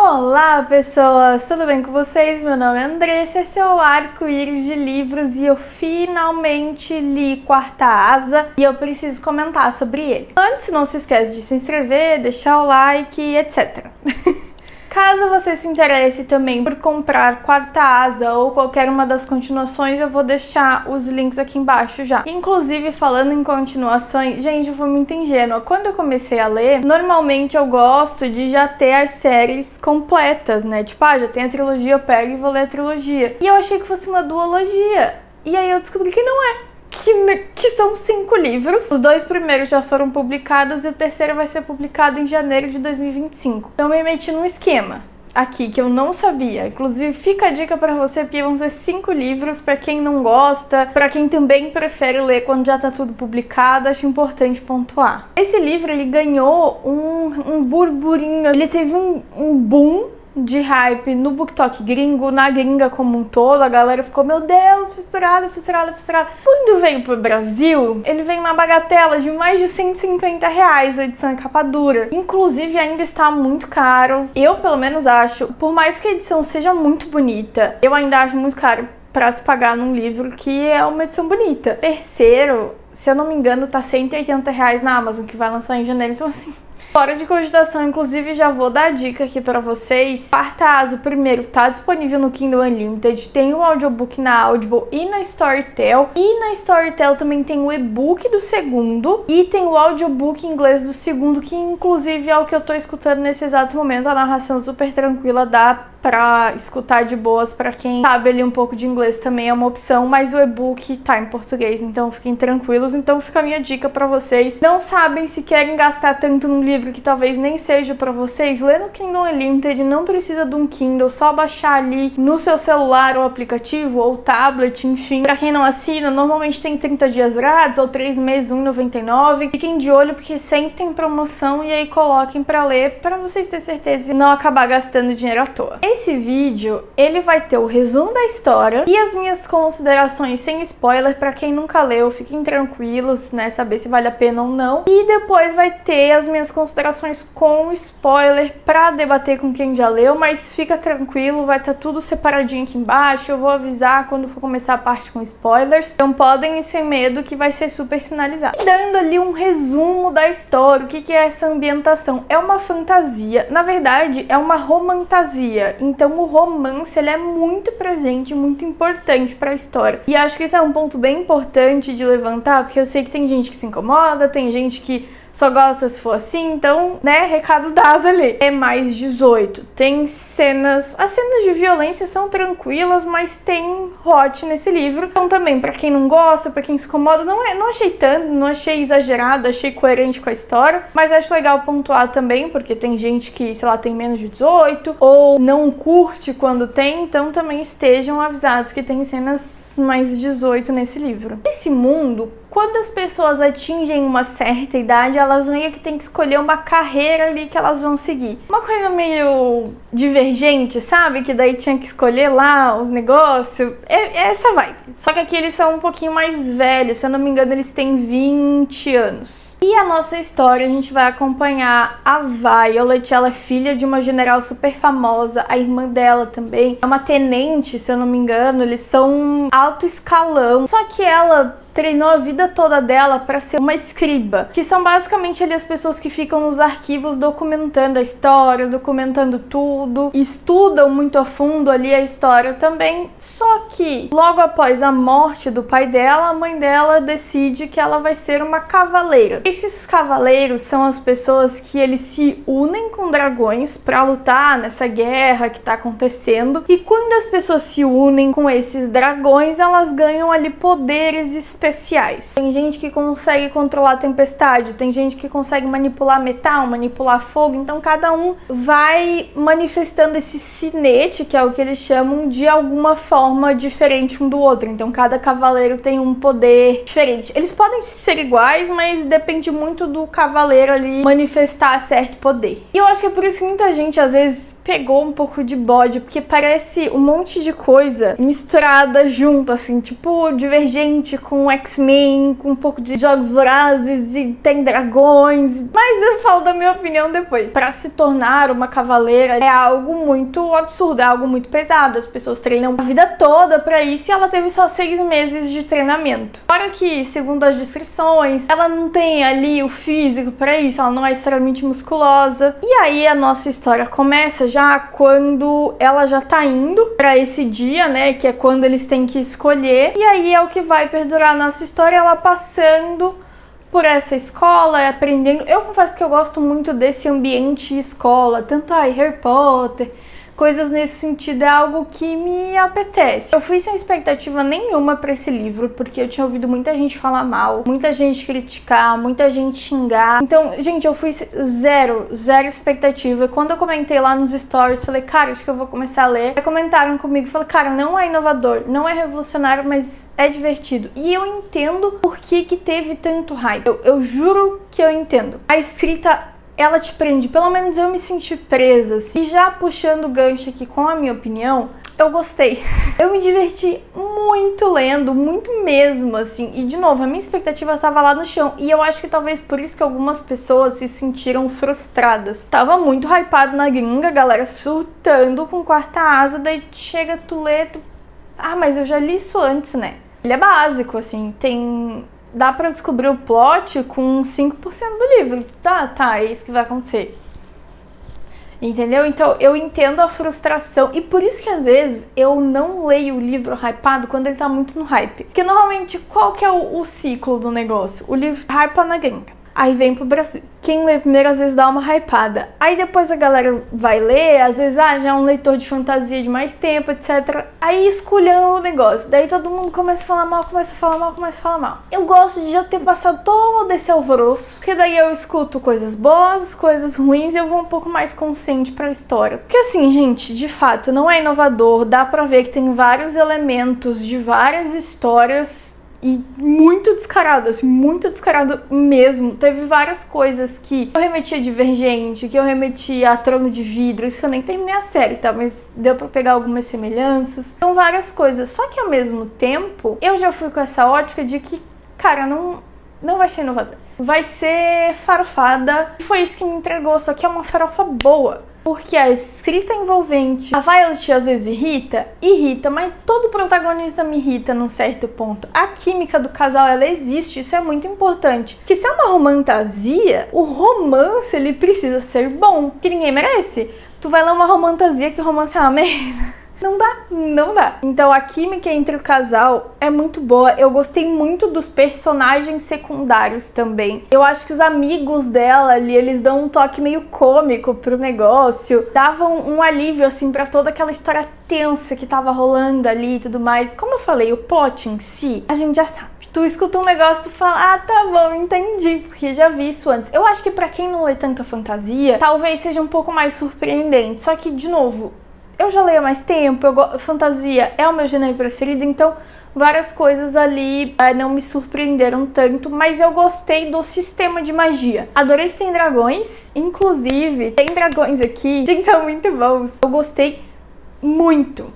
Olá pessoas, tudo bem com vocês? Meu nome é Andressa, esse é o Arco-Íris de Livros e eu finalmente li Quarta Asa e eu preciso comentar sobre ele. Antes, não se esquece de se inscrever, deixar o like, etc. Caso você se interesse também por comprar Quarta Asa ou qualquer uma das continuações, eu vou deixar os links aqui embaixo já. Inclusive, falando em continuações, gente, eu fui muito ingênua. Quando eu comecei a ler, normalmente eu gosto de já ter as séries completas, né? Tipo, já tem a trilogia, eu pego e vou ler a trilogia. E eu achei que fosse uma duologia. E aí eu descobri que não é. Que são 5 livros. Os 2 primeiros já foram publicados e o terceiro vai ser publicado em janeiro de 2025. Então eu me meti num esquema aqui que eu não sabia. Inclusive fica a dica pra você, porque vão ser 5 livros pra quem não gosta, pra quem também prefere ler quando já tá tudo publicado. Acho importante pontuar. Esse livro, ele ganhou um burburinho, ele teve um boom de hype no BookTok gringo, na gringa como um todo. A galera ficou, meu Deus, fissurada, fissurada, fissurada. Quando veio pro Brasil, ele veio uma bagatela de mais de R$150 a edição em capa dura. Inclusive ainda está muito caro. Eu pelo menos acho, por mais que a edição seja muito bonita, eu ainda acho muito caro pra se pagar num livro que é uma edição bonita. Terceiro, se eu não me engano, tá R$180 na Amazon, que vai lançar em janeiro, então assim, fora de cogitação. Inclusive, já vou dar a dica aqui pra vocês. Quarta Asa, o primeiro, tá disponível no Kindle Unlimited, tem o audiobook na Audible e na Storytel. E na Storytel também tem o e-book do segundo e tem o audiobook em inglês do segundo, que inclusive é o que eu tô escutando nesse exato momento. A narração super tranquila, dá pra escutar de boas. Pra quem sabe ali um pouco de inglês também é uma opção, mas o e-book tá em português, então fiquem tranquilos. Então fica a minha dica pra vocês. Não sabem se querem gastar tanto num livro que talvez nem seja pra vocês, lê no Kindle Unlimited, não precisa de um Kindle, só baixar ali no seu celular o aplicativo ou tablet, enfim. Pra quem não assina, normalmente tem 30 dias grátis ou 3 meses, R$1,99. Fiquem de olho porque sempre tem promoção e aí coloquem pra ler, pra vocês terem certeza e não acabar gastando dinheiro à toa. Esse vídeo, ele vai ter o resumo da história e as minhas considerações sem spoiler pra quem nunca leu. Fiquem tranquilos, né, saber se vale a pena ou não. E depois vai ter as minhas considerações com spoiler pra debater com quem já leu, mas fica tranquilo, vai estar tudo separadinho aqui embaixo. Eu vou avisar quando for começar a parte com spoilers, então podem ir sem medo que vai ser super sinalizado. Dando ali um resumo da história, o que é essa ambientação? É uma fantasia, na verdade é uma romantasia, então o romance ele é muito presente, muito importante pra história. E acho que esse é um ponto bem importante de levantar, porque eu sei que tem gente que se incomoda, tem gente que só gosta se for assim, então, né, recado dado ali. É mais 18. Tem cenas... As cenas de violência são tranquilas, mas tem hot nesse livro. Então também, pra quem não gosta, pra quem se incomoda, não achei tanto, não achei exagerado, achei coerente com a história. Mas acho legal pontuar também, porque tem gente que, sei lá, tem menos de 18, ou não curte quando tem, então também estejam avisados que tem cenas mais 18 nesse livro. Nesse mundo, quando as pessoas atingem uma certa idade, elas meio que têm que escolher uma carreira ali que elas vão seguir. Uma coisa meio divergente, sabe? Que daí tinha que escolher lá os negócios. É essa vibe. Só que aqui eles são um pouquinho mais velhos. Se eu não me engano, eles têm 20 anos. E a nossa história, a gente vai acompanhar a Violet. Ela é filha de uma general super famosa, a irmã dela também é uma tenente, se eu não me engano, eles são alto escalão. Só que ela treinou a vida toda dela para ser uma escriba, que são basicamente ali as pessoas que ficam nos arquivos documentando a história, documentando tudo, estudam muito a fundo ali a história também. Só que logo após a morte do pai dela, a mãe dela decide que ela vai ser uma cavaleira. Esses cavaleiros são as pessoas que eles se unem com dragões para lutar nessa guerra que tá acontecendo, e quando as pessoas se unem com esses dragões, elas ganham ali poderes especiais. Tem gente que consegue controlar a tempestade, tem gente que consegue manipular metal, manipular fogo, então cada um vai manifestando esse sinete, que é o que eles chamam, de alguma forma diferente um do outro. Então cada cavaleiro tem um poder diferente. Eles podem ser iguais, mas depende muito do cavaleiro ali manifestar certo poder. E eu acho que é por isso que muita gente às vezes pegou um pouco de bode, porque parece um monte de coisa misturada junto, assim, tipo Divergente com X-Men, com um pouco de Jogos Vorazes e tem dragões. Mas eu falo da minha opinião depois. Pra se tornar uma cavaleira é algo muito absurdo, é algo muito pesado. As pessoas treinam a vida toda pra isso e ela teve só 6 meses de treinamento. Fora que, segundo as descrições, ela não tem ali o físico pra isso, ela não é extremamente musculosa. E aí a nossa história começa já quando ela já tá indo pra esse dia, né, que é quando eles têm que escolher. E aí é o que vai perdurar a nossa história, ela passando por essa escola, aprendendo. Eu confesso que eu gosto muito desse ambiente escola, tanto Harry Potter, coisas nesse sentido, é algo que me apetece. Eu fui sem expectativa nenhuma pra esse livro, porque eu tinha ouvido muita gente falar mal, muita gente criticar, muita gente xingar. Então, gente, eu fui zero expectativa. E quando eu comentei lá nos stories, falei, cara, acho que eu vou começar a ler. Aí comentaram comigo, falei, cara, não é inovador, não é revolucionário, mas é divertido. E eu entendo por que teve tanto hype. Eu juro que eu entendo. A escrita, ela te prende, pelo menos eu me senti presa, assim. E já puxando o gancho aqui com a minha opinião, eu gostei. Eu me diverti muito lendo, muito mesmo, assim. E, de novo, a minha expectativa estava lá no chão. E eu acho que talvez por isso que algumas pessoas se sentiram frustradas. Tava muito hypado na gringa, a galera surtando com Quarta Asa, daí chega tu lê, ah, mas eu já li isso antes, né? Ele é básico, assim, dá pra descobrir o plot com 5% do livro. Tá, é isso que vai acontecer. Entendeu? Então eu entendo a frustração. E por isso que às vezes eu não leio o livro hypado quando ele tá muito no hype. Porque normalmente qual que é o ciclo do negócio? O livro hypa na gringa, aí vem pro Brasil. Quem lê primeiro às vezes dá uma hypada. Aí depois a galera vai ler, às vezes, já é um leitor de fantasia de mais tempo, etc. Aí escolheu o negócio. Daí todo mundo começa a falar mal, começa a falar mal. Eu gosto de já ter passado todo esse alvoroço, porque daí eu escuto coisas boas, coisas ruins e eu vou um pouco mais consciente pra história. Porque assim, gente, de fato, não é inovador. Dá pra ver que tem vários elementos de várias histórias e muito descarado, assim, muito descarado mesmo. Teve várias coisas que eu remeti a Divergente, que eu remeti a Trono de Vidro, isso que eu nem terminei a série, tá? Mas deu pra pegar algumas semelhanças. São várias coisas, só que ao mesmo tempo, eu já fui com essa ótica de que, cara, não vai ser inovador. Vai ser farofada. Foi isso que me entregou, só que é uma farofa boa. Porque a escrita envolvente, a Violet às vezes irrita, mas todo protagonista me irrita num certo ponto. A química do casal, ela existe, isso é muito importante. Porque se é uma romantasia, o romance, ele precisa ser bom, que ninguém merece. Tu vai ler uma romantasia que o romance é uma merda. Não dá. Então a química entre o casal é muito boa. Eu gostei muito dos personagens secundários também. Eu acho que os amigos dela ali, eles dão um toque meio cômico pro negócio. Davam um alívio, assim, pra toda aquela história tensa que tava rolando ali e tudo mais. Como eu falei, o plot em si, a gente já sabe. Tu escuta um negócio, tu fala, ah, tá bom, entendi, porque já vi isso antes. Eu acho que pra quem não lê tanta fantasia, talvez seja um pouco mais surpreendente. Só que, de novo, eu já leio há mais tempo, fantasia é o meu gênero preferido, então várias coisas ali não me surpreenderam tanto, mas eu gostei do sistema de magia. Adorei que tem dragões, inclusive tem dragões aqui, gente, são muito bons. Eu gostei muito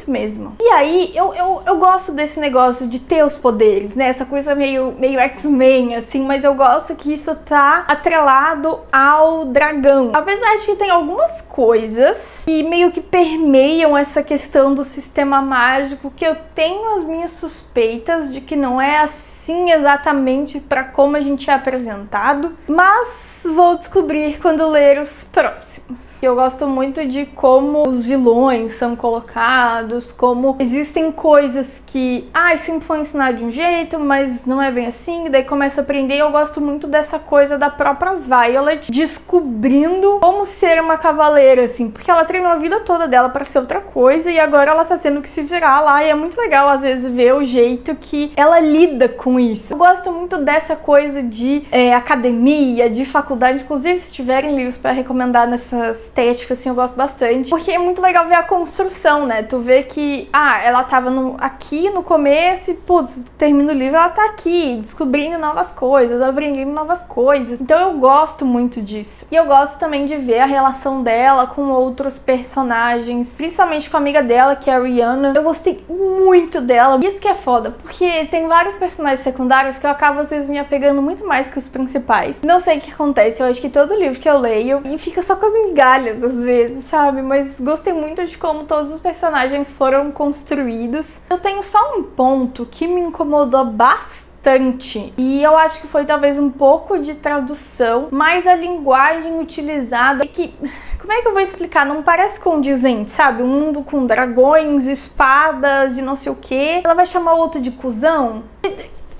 mesmo. E aí, eu gosto desse negócio de ter os poderes, né? Essa coisa meio X-Men, assim, mas eu gosto que isso tá atrelado ao dragão. Apesar de que tem algumas coisas que meio que permeiam essa questão do sistema mágico, que eu tenho as minhas suspeitas de que não é assim exatamente pra como a gente é apresentado, mas vou descobrir quando ler os próximos. Eu gosto muito de como os vilões são colocados, como existem coisas que, sempre foi ensinado de um jeito, mas não é bem assim, daí começa a aprender. Eu gosto muito dessa coisa da própria Violet descobrindo como ser uma cavaleira, assim, porque ela treinou a vida toda dela pra ser outra coisa e agora ela tá tendo que se virar lá, e é muito legal às vezes ver o jeito que ela lida com isso. Eu gosto muito dessa coisa de academia, de faculdade, inclusive se tiverem livros pra recomendar nessa estética, assim, eu gosto bastante, porque é muito legal ver a construção, né? Tu vê que, ela tava aqui no começo e, putz, termina o livro, ela tá aqui, descobrindo novas coisas, aprendendo novas coisas. Então eu gosto muito disso. E eu gosto também de ver a relação dela com outros personagens, principalmente com a amiga dela, que é a Rihanna. Eu gostei muito dela. E isso que é foda, porque tem vários personagens secundários que eu acabo, às vezes, me apegando muito mais que os principais. Não sei o que acontece, eu acho que todo livro que eu leio, e fica só com as migalhas, às vezes, sabe? Mas gostei muito de como todos os personagens foram construídos. Eu tenho só um ponto que me incomodou bastante, e eu acho que foi talvez um pouco de tradução, mas a linguagem utilizada, que, como é que eu vou explicar? Não parece condizente, sabe? Um mundo com dragões, espadas e não sei o que. Ela vai chamar o outro de cuzão,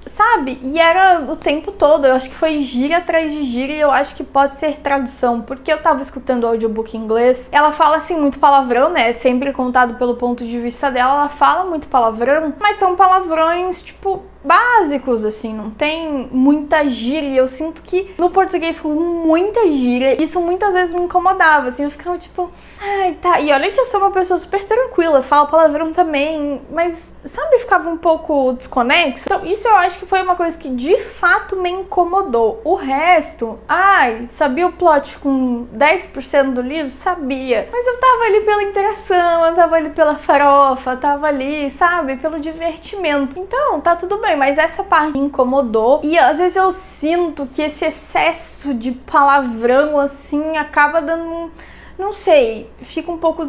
sabe? E era o tempo todo, eu acho que foi gíria atrás de gíria, e eu acho que pode ser tradução, porque eu tava escutando o audiobook em inglês, ela fala assim muito palavrão, né? Sempre contado pelo ponto de vista dela, ela fala muito palavrão, mas são palavrões, tipo, básicos, assim, não tem muita gíria. Eu sinto que no português com muita gíria, isso muitas vezes me incomodava, assim, eu ficava tipo, ai, tá. E olha que eu sou uma pessoa super tranquila, falo palavrão também, mas, sabe, ficava um pouco desconexo. Então isso eu acho que foi uma coisa que de fato me incomodou. O resto, sabia o plot com 10% do livro? Sabia. Mas eu tava ali pela interação, eu tava ali pela farofa, tava ali, sabe, pelo divertimento. Então, tá tudo bem. Mas essa parte me incomodou, e às vezes eu sinto que esse excesso de palavrão, assim, acaba dando não sei, fica um pouco,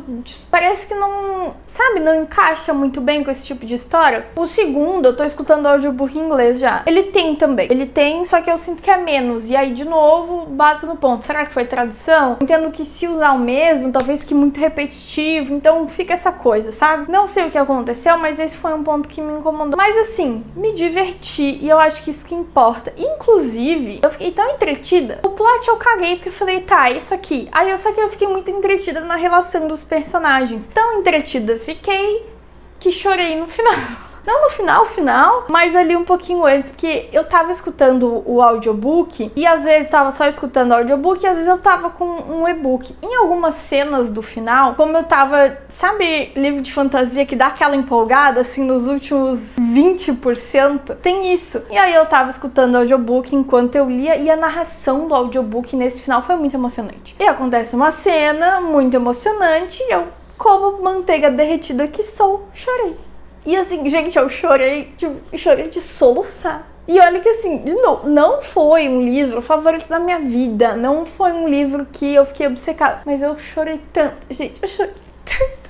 parece que não, sabe, não encaixa muito bem com esse tipo de história. O segundo, eu tô escutando o audiobook em inglês já, ele tem, só que eu sinto que é menos, e aí de novo bato no ponto, será que foi tradução? Entendo que se usar o mesmo, talvez que muito repetitivo, então fica essa coisa, sabe? Não sei o que aconteceu, mas esse foi um ponto que me incomodou. Mas assim, me diverti, e eu acho que isso que importa. Inclusive, eu fiquei tão entretida, o plot eu caguei, porque eu falei, tá, isso aqui. Aí eu fiquei muito entretida na relação dos personagens. Tão entretida fiquei que chorei no final. Não no final, mas ali um pouquinho antes, porque eu tava escutando o audiobook, e às vezes tava só escutando o audiobook, e às vezes eu tava com um e-book. Em algumas cenas do final, como eu tava, sabe, livro de fantasia que dá aquela empolgada, assim, nos últimos 20%, tem isso. E aí eu tava escutando o audiobook enquanto eu lia, e a narração do audiobook nesse final foi muito emocionante. E acontece uma cena muito emocionante, e eu, como manteiga derretida que sou, chorei. E assim, gente, eu chorei de soluçar. E olha que assim, de novo, não foi um livro favorito da minha vida, não foi um livro que eu fiquei obcecada, mas eu chorei tanto, gente, eu chorei tanto.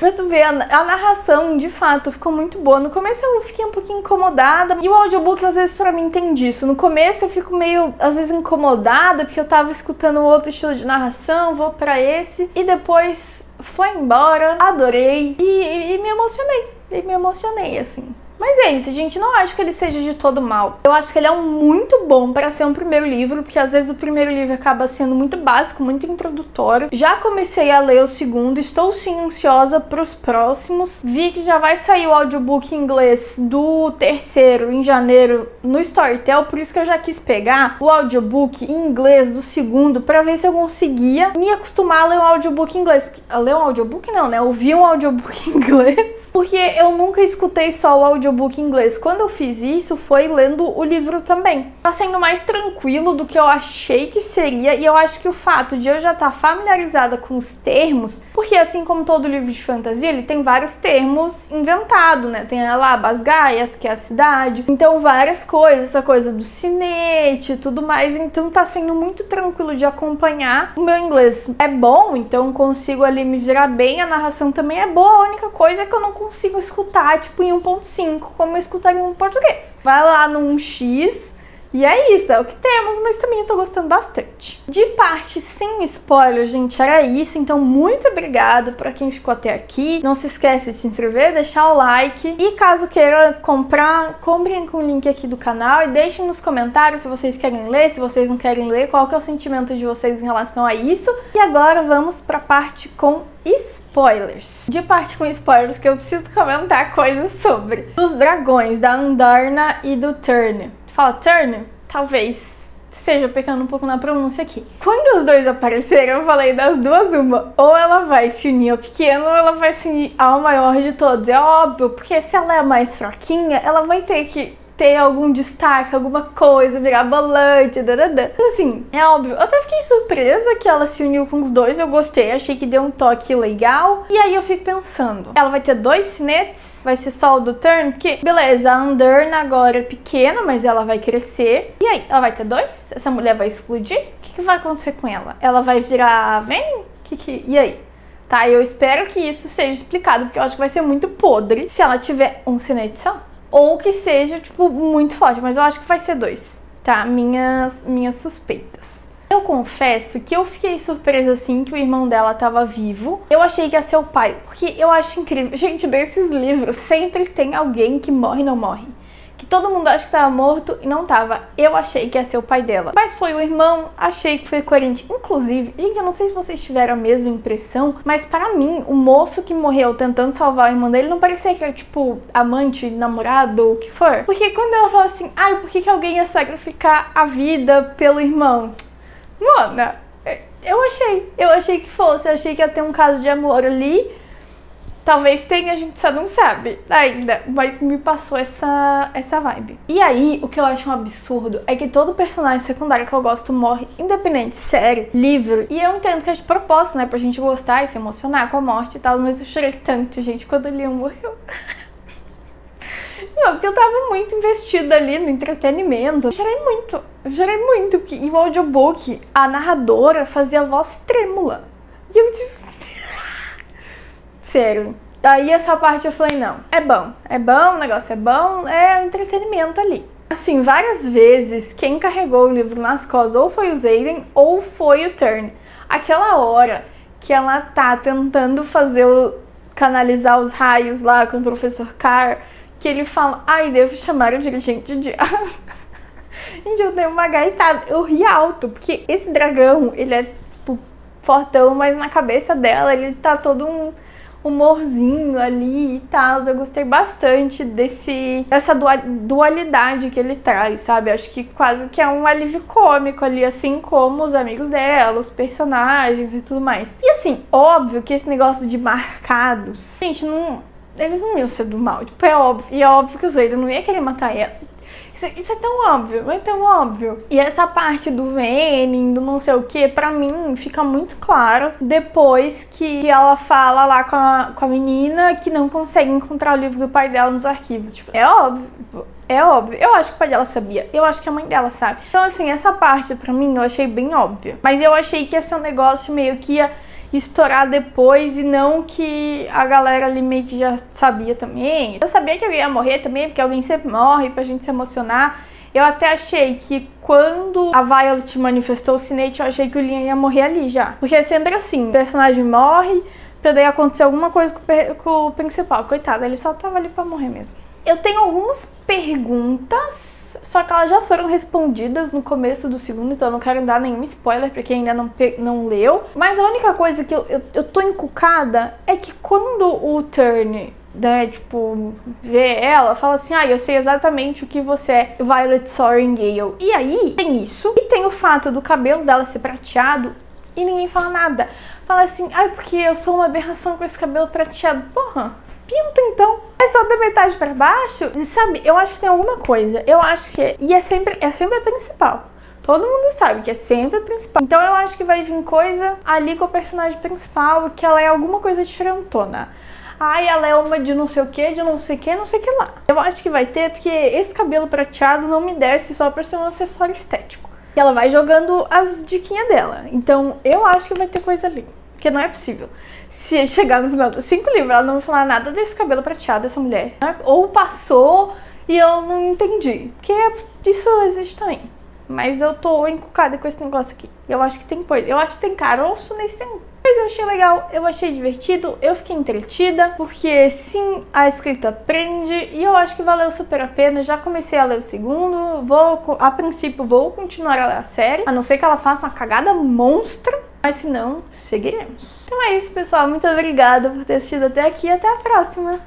Pra tu ver, a narração, de fato, ficou muito boa. No começo eu fiquei um pouquinho incomodada, e o audiobook, às vezes, pra mim, tem disso. No começo eu fico meio, às vezes, incomodada, porque eu tava escutando outro estilo de narração, vou pra esse, e depois foi embora, adorei, e me emocionei, assim. Mas é isso, gente, não acho que ele seja de todo mal. Eu acho que ele é muito bom para ser um primeiro livro, porque às vezes o primeiro livro acaba sendo muito básico, muito introdutório. Já comecei a ler o segundo, estou sim ansiosa para os próximos. Vi que já vai sair o audiobook em inglês do terceiro em janeiro no Storytel, por isso que eu já quis pegar o audiobook em inglês do segundo para ver se eu conseguia me acostumar a ler um audiobook em inglês. A ler um audiobook não, né? Ouvir um audiobook em inglês, porque eu nunca escutei só o audiobook em inglês. Quando eu fiz isso, foi lendo o livro também. Tá sendo mais tranquilo do que eu achei que seria, e eu acho que o fato de eu já estar familiarizada com os termos, porque assim como todo livro de fantasia, ele tem vários termos inventados, né? Tem lá Basgaia, que é a cidade, então várias coisas, essa coisa do sinete e tudo mais, então tá sendo muito tranquilo de acompanhar. O meu inglês é bom, então consigo ali me virar bem, a narração também é boa, a única coisa é que eu não consigo escutar, tipo, em 1.5, como eu escutaria em português. Vai lá no 1x e é isso, é o que temos, mas também eu tô gostando bastante. De parte sem spoiler, gente, era isso, então muito obrigada pra quem ficou até aqui. Não se esquece de se inscrever, deixar o like, e caso queira comprar, comprem com o link aqui do canal e deixem nos comentários se vocês querem ler, se vocês não querem ler, qual que é o sentimento de vocês em relação a isso. E agora vamos pra parte com spoilers. De parte com spoilers que eu preciso comentar coisas sobre. Os dragões da Andarna e do Turn. Fala Turn? Talvez. esteja pecando um pouco na pronúncia aqui. Quando os dois apareceram, eu falei das duas uma. Ou ela vai se unir ao pequeno, ou ela vai se unir ao maior de todos. É óbvio, porque se ela é a mais fraquinha, ela vai ter que ter algum destaque, alguma coisa, virar volante, dadadã. Assim, é óbvio. Eu até fiquei surpresa que ela se uniu com os dois, eu gostei, achei que deu um toque legal. E aí eu fico pensando, ela vai ter 2 cinetes? Vai ser só o do Turn? Porque, beleza, a Underna agora é pequena, mas ela vai crescer. E aí, ela vai ter 2? Essa mulher vai explodir? O que vai acontecer com ela? Ela vai virar Vayne? E aí? Tá, eu espero que isso seja explicado, porque eu acho que vai ser muito podre se ela tiver um cinete só. Ou que seja, tipo, muito forte, mas eu acho que vai ser 2, tá? Minhas suspeitas. Eu confesso que eu fiquei surpresa, assim, que o irmão dela tava vivo. Eu achei que ia ser o pai, porque eu acho incrível. Gente, desses livros, sempre tem alguém que morre e não morre. Que todo mundo acha que tava morto e não tava. Eu achei que ia ser o pai dela. Mas foi o irmão, achei que foi coerente. Inclusive, gente, eu não sei se vocês tiveram a mesma impressão, mas para mim, o moço que morreu tentando salvar o irmão dele não parecia que era, tipo, amante, namorado ou o que for. Porque quando ela fala assim, ai, por que alguém ia sacrificar a vida pelo irmão? Mano, eu achei que fosse. Eu achei que ia ter um caso de amor ali. Talvez tenha, a gente só não sabe ainda, mas me passou essa vibe. E aí, o que eu acho um absurdo é que todo personagem secundário que eu gosto morre, independente, série, livro. E eu entendo que é de propósito, né, pra gente gostar e se emocionar com a morte e tal, mas eu chorei tanto, gente, quando o Leon morreu. Não, porque eu tava muito investida ali no entretenimento. Eu chorei muito, porque em audiobook, a narradora fazia a voz trêmula. E eu sério. Aí essa parte eu falei, não, é bom, o negócio é bom, é o entretenimento ali. Assim, várias vezes, quem carregou o livro nas costas ou foi o Xaden ou foi o Turn. Aquela hora que ela tá tentando canalizar os raios lá com o professor Carr, que ele fala, ai, devo chamar o dirigente de aço. Gente, eu dei uma gaitada, eu ri alto, porque esse dragão, ele é, tipo, fortão, mas na cabeça dela ele tá todo um humorzinho ali e tal. Eu gostei bastante dessa dualidade que ele traz, sabe? Acho que quase que é um alívio cômico ali, assim como os amigos dela, os personagens e tudo mais. E assim, óbvio que esse negócio de marcados, gente, eles não iam ser do mal, tipo, é óbvio. E é óbvio que o Xaden não ia querer matar ela. Isso é tão óbvio, não é tão óbvio. E essa parte do venin, do não sei o que, pra mim fica muito claro depois que ela fala lá com a menina que não consegue encontrar o livro do pai dela nos arquivos. Tipo, é óbvio. É óbvio. Eu acho que o pai dela sabia. Eu acho que a mãe dela sabe. Então, assim, essa parte pra mim eu achei bem óbvia. Mas eu achei que ia ser um negócio meio que ia estourar depois e não que a galera ali meio que já sabia também. Eu sabia que alguém ia morrer também, porque alguém sempre morre pra gente se emocionar. Eu até achei que quando a Violet manifestou o Cinete, eu achei que o Liam ia morrer ali já. Porque é sempre assim, o personagem morre pra daí acontecer alguma coisa com o principal. Coitado, ele só tava ali pra morrer mesmo. Eu tenho algumas perguntas, só que elas já foram respondidas no começo do segundo, então eu não quero dar nenhum spoiler pra quem ainda não leu. Mas a única coisa que eu tô encucada é que quando o Turn, né, tipo, vê ela, fala assim, eu sei exatamente o que você é, Violet Sorrengail. E aí, tem isso, e tem o fato do cabelo dela ser prateado, e ninguém fala nada. Fala assim, porque eu sou uma aberração com esse cabelo prateado. Porra, pinta então. É só da metade pra baixo. Sabe, eu acho que tem alguma coisa. Eu acho que... E é sempre a principal. Todo mundo sabe que é sempre a principal. Então eu acho que vai vir coisa ali com o personagem principal, que ela é alguma coisa diferentona. Ela é uma de não sei o que, de não sei o que, não sei o que lá. Eu acho que vai ter, porque esse cabelo prateado não me desce só pra ser um acessório estético. E ela vai jogando as diquinhas dela. Então eu acho que vai ter coisa ali. Porque não é possível. Se chegar no final dos 5 livros, ela não vai falar nada desse cabelo prateado dessa mulher. Né? Ou passou e eu não entendi. Porque isso existe também. Mas eu tô encucada com esse negócio aqui. Eu acho que tem coisa. Eu acho que tem caroço nesse tempo. Mas eu achei legal, eu achei divertido, eu fiquei entretida, porque sim, a escrita prende e eu acho que valeu super a pena. Já comecei a ler o segundo, a princípio vou continuar a ler a série, a não ser que ela faça uma cagada monstra, mas se não, seguiremos. Então é isso, pessoal, muito obrigada por ter assistido até aqui e até a próxima!